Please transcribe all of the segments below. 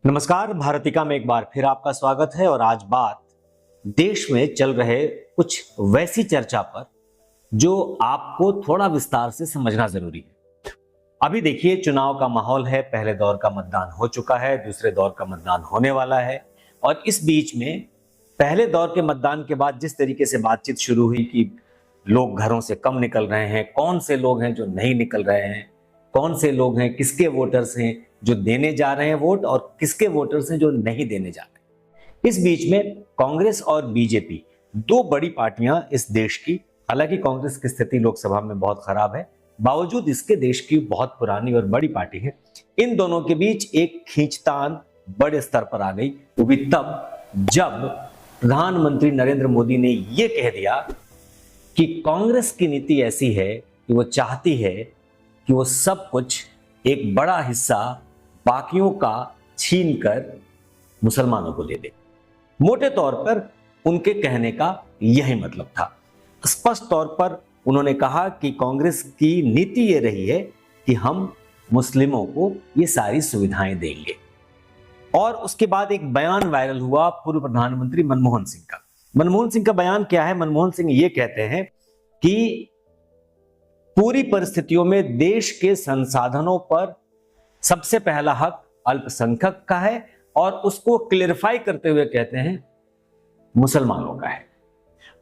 नमस्कार। भारतिका में एक बार फिर आपका स्वागत है और आज बात देश में चल रहे कुछ वैसी चर्चा पर जो आपको थोड़ा विस्तार से समझना जरूरी है। अभी देखिए, चुनाव का माहौल है। पहले दौर का मतदान हो चुका है, दूसरे दौर का मतदान होने वाला है और इस बीच में पहले दौर के मतदान के बाद जिस तरीके से बातचीत शुरू हुई कि लोग घरों से कम निकल रहे हैं, कौन से लोग हैं जो नहीं निकल रहे हैं, कौन से लोग हैं, किसके वोटर्स हैं जो देने जा रहे हैं वोट और किसके वोटर्स हैं जो नहीं देने जा रहे। इस बीच में कांग्रेस और बीजेपी, दो बड़ी पार्टियां इस देश की, हालांकि कांग्रेस की स्थिति लोकसभा में बहुत खराब है, बावजूद इसके देश की बहुत पुरानी और बड़ी पार्टी है। इन दोनों के बीच एक खींचतान बड़े स्तर पर आ गई, वो भी तब जब प्रधानमंत्री नरेंद्र मोदी ने यह कह दिया कि कांग्रेस की नीति ऐसी है कि वो चाहती है कि वो सब कुछ, एक बड़ा हिस्सा बाकियों का छीनकर मुसलमानों को दे दे। मोटे तौर पर उनके कहने का यही मतलब था। स्पष्ट तौर पर उन्होंने कहा कि कांग्रेस की नीति ये रही है कि हम मुस्लिमों को ये सारी सुविधाएं देंगे। और उसके बाद एक बयान वायरल हुआ पूर्व प्रधानमंत्री मनमोहन सिंह का। मनमोहन सिंह का बयान क्या है? मनमोहन सिंह ये कहते हैं कि पूरी परिस्थितियों में देश के संसाधनों पर सबसे पहला हक अल्पसंख्यक का है और उसको क्लेरिफाई करते हुए कहते हैं मुसलमानों का है।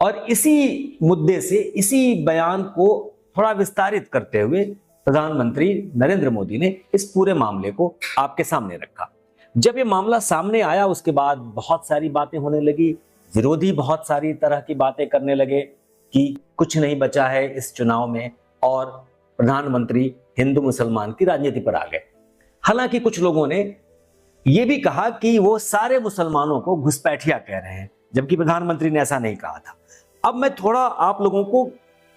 और इसी मुद्दे से, इसी बयान को थोड़ा विस्तारित करते हुए प्रधानमंत्री नरेंद्र मोदी ने इस पूरे मामले को आपके सामने रखा। जब ये मामला सामने आया उसके बाद बहुत सारी बातें होने लगी, विरोधी बहुत सारी तरह की बातें करने लगे कि कुछ नहीं बचा है इस चुनाव में और प्रधानमंत्री हिंदू मुसलमान की राजनीति पर आ गए। हालांकि कुछ लोगों ने यह भी कहा कि वो सारे मुसलमानों को घुसपैठिया कह रहे हैं, जबकि प्रधानमंत्री ने ऐसा नहीं कहा था। अब मैं थोड़ा आप लोगों को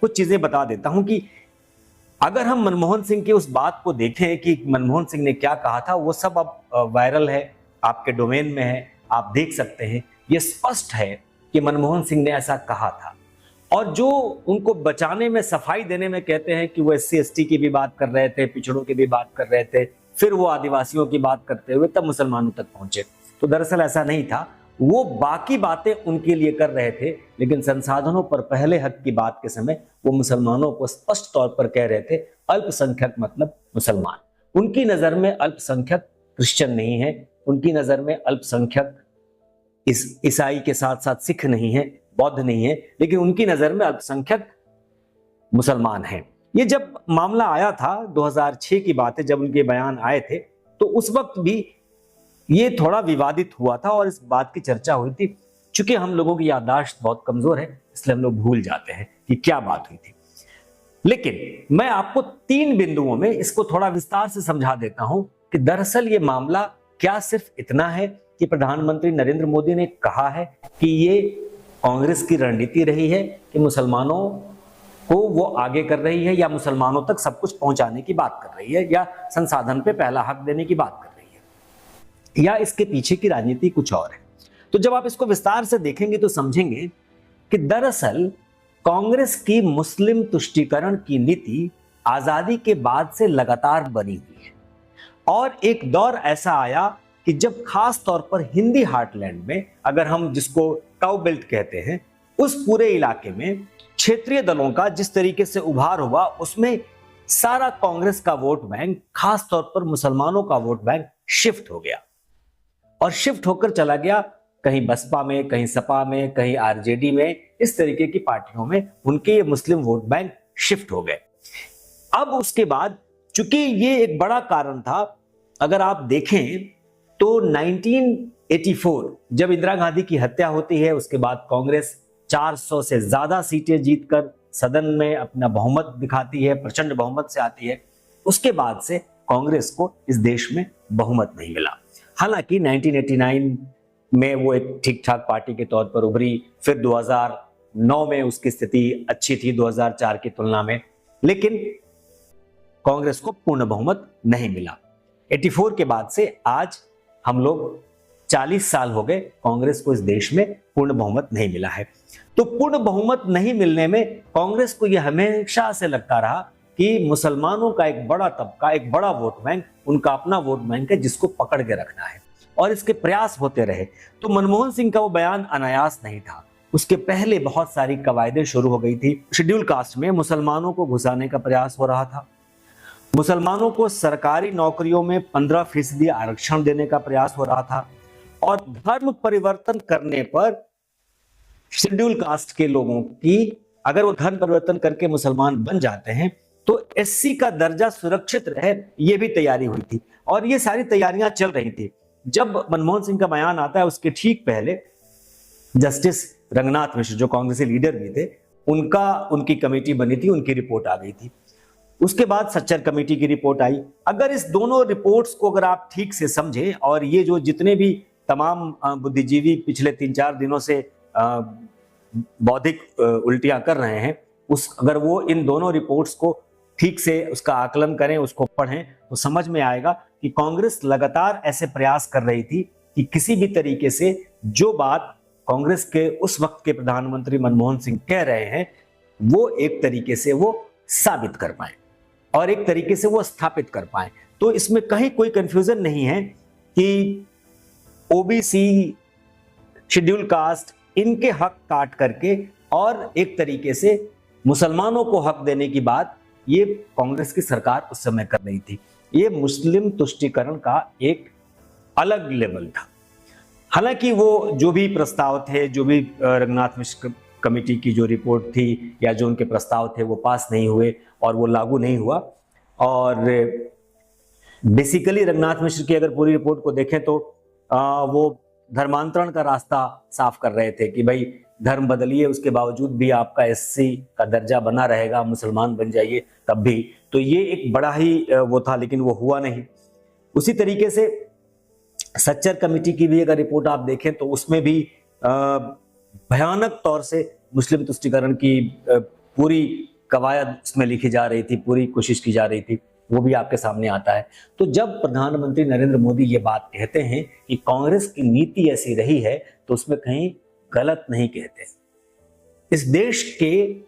कुछ चीजें बता देता हूं कि अगर हम मनमोहन सिंह की उस बात को देखें कि मनमोहन सिंह ने क्या कहा था, वो सब अब वायरल है, आपके डोमेन में है, आप देख सकते हैं। यह स्पष्ट है कि मनमोहन सिंह ने ऐसा कहा था। और जो उनको बचाने में, सफाई देने में कहते हैं कि वो SC ST की भी बात कर रहे थे, पिछड़ों की भी बात कर रहे थे, फिर वो आदिवासियों की बात करते हुए तब मुसलमानों तक पहुंचे, तो दरअसल ऐसा नहीं था। वो बाकी बातें उनके लिए कर रहे थे, लेकिन संसाधनों पर पहले हक की बात के समय वो मुसलमानों को स्पष्ट तौर पर कह रहे थे अल्पसंख्यक मतलब मुसलमान। उनकी नजर में अल्पसंख्यक क्रिश्चियन नहीं है, उनकी नजर में अल्पसंख्यक ईसाई के साथ साथ सिख नहीं है, बौद्ध नहीं है, लेकिन उनकी नजर में अल्पसंख्यक मुसलमान हैं। ये जब मामला आया था, 2006 की बात है, जब उनके बयान आए थे, तो उस वक्त भी ये थोड़ा विवादित हुआ था और इस बात की चर्चा हुई थी। चूंकि हम लोगों की याददाश्त बहुत कमजोर है, इसलिए हम लोग भूल जाते हैं कि क्या बात हुई थी। लेकिन मैं आपको 3 बिंदुओं में इसको थोड़ा विस्तार से समझा देता हूं कि दरअसल ये मामला क्या सिर्फ इतना है कि प्रधानमंत्री नरेंद्र मोदी ने कहा है कि ये कांग्रेस की रणनीति रही है कि मुसलमानों को वो आगे कर रही है या मुसलमानों तक सब कुछ पहुंचाने की बात कर रही है या संसाधन पे पहला हक देने की बात कर रही है, या इसके पीछे की राजनीति कुछ और है। तो जब आप इसको विस्तार से देखेंगे तो समझेंगे कि दरअसल कांग्रेस की मुस्लिम तुष्टीकरण की नीति आजादी के बाद से लगातार बनी हुई है। और एक दौर ऐसा आया कि जब खास तौर पर हिंदी हार्टलैंड में, अगर हम जिसको काउ बेल्ट कहते हैं, उस पूरे इलाके में क्षेत्रीय दलों का जिस तरीके से उभार हुआ, उसमें सारा कांग्रेस का वोट बैंक, खास तौर पर मुसलमानों का वोट बैंक शिफ्ट हो गया और शिफ्ट होकर चला गया कहीं बसपा में, कहीं सपा में, कहीं RJD में, इस तरीके की पार्टियों में उनके मुस्लिम वोट बैंक शिफ्ट हो गए। अब उसके बाद चूंकि ये एक बड़ा कारण था, अगर आप देखें तो 1984 जब इंदिरा गांधी की हत्या होती है, उसके बाद कांग्रेस 400 से ज्यादा सीटें जीतकर सदन में अपना बहुमत दिखाती है, प्रचंड बहुमत से आती है। उसके बाद से कांग्रेस को इस देश में बहुमत नहीं मिला। हालांकि 1989 में वो एक ठीक ठाक पार्टी के तौर पर उभरी, फिर 2009 में उसकी स्थिति अच्छी थी 2004 की तुलना में, लेकिन कांग्रेस को पूर्ण बहुमत नहीं मिला। 84 के बाद से आज हम लोग 40 साल हो गए, कांग्रेस को इस देश में पूर्ण बहुमत नहीं मिला है। तो पूर्ण बहुमत नहीं मिलने में कांग्रेस को यह हमेशा से लगता रहा कि मुसलमानों का एक बड़ा तबका, एक बड़ा वोट बैंक, उनका अपना वोट बैंक है जिसको पकड़ के रखना है। और इसके प्रयास होते रहे। तो मनमोहन सिंह का वो बयान अनायास नहीं था। उसके पहले बहुत सारी कवायदें शुरू हो गई थी। शेड्यूल कास्ट में मुसलमानों को घुसाने का प्रयास हो रहा था, मुसलमानों को सरकारी नौकरियों में 15% आरक्षण देने का प्रयास हो रहा था, और धर्म परिवर्तन करने पर शेड्यूल कास्ट के लोगों की, अगर वो धर्म परिवर्तन करके मुसलमान बन जाते हैं तो एससी का दर्जा सुरक्षित रहे, ये भी तैयारी हुई थी। और ये सारी तैयारियां चल रही थी। जब मनमोहन सिंह का बयान आता है उसके ठीक पहले जस्टिस रंगनाथ मिश्र, जो कांग्रेसी लीडर भी थे, उनकी कमेटी बनी थी, उनकी रिपोर्ट आ गई थी। उसके बाद सच्चर कमेटी की रिपोर्ट आई। अगर इस दोनों रिपोर्ट्स को अगर आप ठीक से समझें, और ये जो जितने भी तमाम बुद्धिजीवी पिछले 3-4 दिनों से बौद्धिक उल्टियां कर रहे हैं, अगर वो इन दोनों रिपोर्ट्स को ठीक से उसका आकलन करें, उसको पढ़ें, तो समझ में आएगा कि कांग्रेस लगातार ऐसे प्रयास कर रही थी कि किसी भी तरीके से जो बात कांग्रेस के उस वक्त के प्रधानमंत्री मनमोहन सिंह कह रहे हैं वो एक तरीके से वो साबित कर पाए और एक तरीके से वो स्थापित कर पाए। तो इसमें कहीं कोई कंफ्यूजन नहीं है कि ओबीसी, शेड्यूल कास्ट, इनके हक काट करके और एक तरीके से मुसलमानों को हक देने की बात ये कांग्रेस की सरकार उस समय कर रही थी। ये मुस्लिम तुष्टीकरण का एक अलग लेवल था। हालांकि वो जो भी प्रस्ताव थे, जो भी रंगनाथ मिश्र कमेटी की जो रिपोर्ट थी या जो उनके प्रस्ताव थे, वो पास नहीं हुए और वो लागू नहीं हुआ। और बेसिकली रंगनाथ मिश्र की अगर पूरी रिपोर्ट को देखें तो वो धर्मांतरण का रास्ता साफ कर रहे थे कि भाई धर्म बदलिए, उसके बावजूद भी आपका एससी का दर्जा बना रहेगा, मुसलमान बन जाइए तब भी। तो ये एक बड़ा ही वो था, लेकिन वो हुआ नहीं। उसी तरीके से सच्चर कमेटी की भी अगर रिपोर्ट आप देखें तो उसमें भी भयानक तौर से मुस्लिम तुष्टीकरण की पूरी कवायद उसमें लिखी जा रही थी, पूरी कोशिश की जा रही थी, वो भी आपके सामने आता है। तो जब प्रधानमंत्री नरेंद्र मोदी ये बात कहते हैं कि कांग्रेस की नीति ऐसी रही है, तो उसमें कहीं गलत नहीं कहते। इस देश के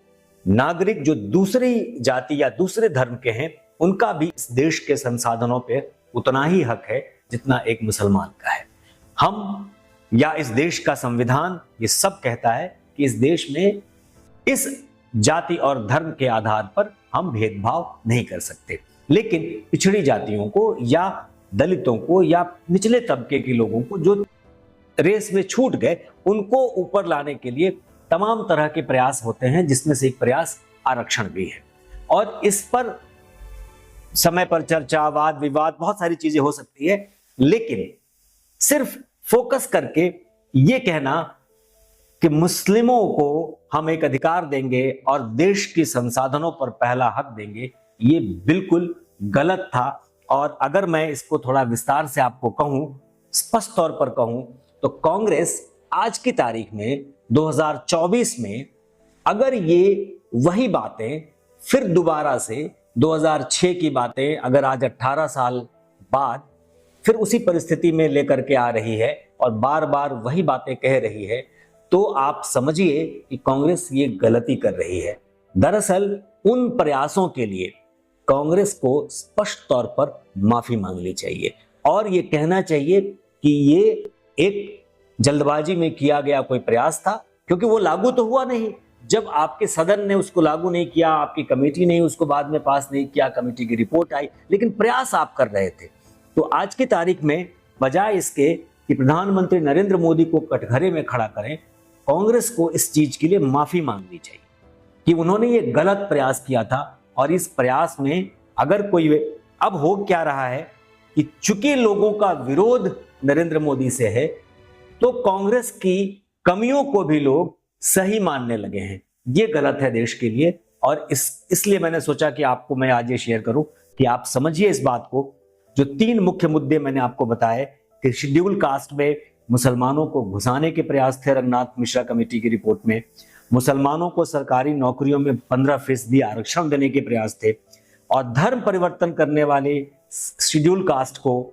नागरिक जो दूसरी जाति या दूसरे धर्म के हैं, उनका भी इस देश के संसाधनों पे उतना ही हक है जितना एक मुसलमान का है। हम या इस देश का संविधान ये सब कहता है कि इस देश में इस जाति और धर्म के आधार पर हम भेदभाव नहीं कर सकते, लेकिन पिछड़ी जातियों को या दलितों को या निचले तबके के लोगों को जो रेस में छूट गए, उनको ऊपर लाने के लिए तमाम तरह के प्रयास होते हैं, जिसमें से एक प्रयास आरक्षण भी है। और इस पर समय पर चर्चा, वाद विवाद, बहुत सारी चीजें हो सकती है, लेकिन सिर्फ फोकस करके ये कहना कि मुस्लिमों को हम एक अधिकार देंगे और देश के संसाधनों पर पहला हक देंगे, ये बिल्कुल गलत था। और अगर मैं इसको थोड़ा विस्तार से आपको कहूं, स्पष्ट तौर पर कहूं, तो कांग्रेस आज की तारीख में 2024 में अगर ये वही बातें फिर दोबारा से 2006 की बातें अगर आज 18 साल बाद फिर उसी परिस्थिति में लेकर के आ रही है और बार बार वही बातें कह रही है, तो आप समझिए कि कांग्रेस ये गलती कर रही है। दरअसल उन प्रयासों के लिए कांग्रेस को स्पष्ट तौर पर माफी मांगनी चाहिए और ये कहना चाहिए कि ये एक जल्दबाजी में किया गया कोई प्रयास था, क्योंकि वो लागू तो हुआ नहीं। जब आपके सदन ने उसको लागू नहीं किया, आपकी कमेटी ने उसको बाद में पास नहीं किया, कमेटी की रिपोर्ट आई, लेकिन प्रयास आप कर रहे थे। तो आज की तारीख में बजाय इसके कि प्रधानमंत्री नरेंद्र मोदी को कटघरे में खड़ा करें, कांग्रेस को इस चीज के लिए माफी मांगनी चाहिए कि उन्होंने ये गलत प्रयास किया था। और इस प्रयास में अगर कोई, अब हो क्या रहा है कि चूंकि लोगों का विरोध नरेंद्र मोदी से है, तो कांग्रेस की कमियों को भी लोग सही मानने लगे हैं। ये गलत है देश के लिए। और इसलिए मैंने सोचा कि आपको मैं आज ये शेयर करूं कि आप समझिए इस बात को। जो 3 मुख्य मुद्दे मैंने आपको बताए कि शेड्यूल कास्ट में मुसलमानों को घुसाने के प्रयास थे रंगनाथ मिश्रा कमेटी की रिपोर्ट में, मुसलमानों को सरकारी नौकरियों में 15% आरक्षण देने के प्रयास थे, और धर्म परिवर्तन करने वाले शेड्यूल कास्ट को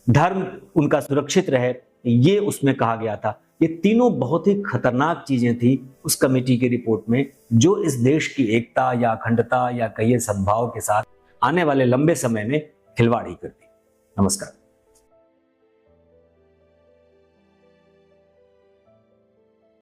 धर्म उनका सुरक्षित रहे, ये उसमें कहा गया था। ये तीनों बहुत ही खतरनाक चीजें थी उस कमेटी की रिपोर्ट में, जो इस देश की एकता या अखंडता या कहिए सद्भाव के साथ आने वाले लंबे समय में खिलवाड़ ही करती। नमस्कार।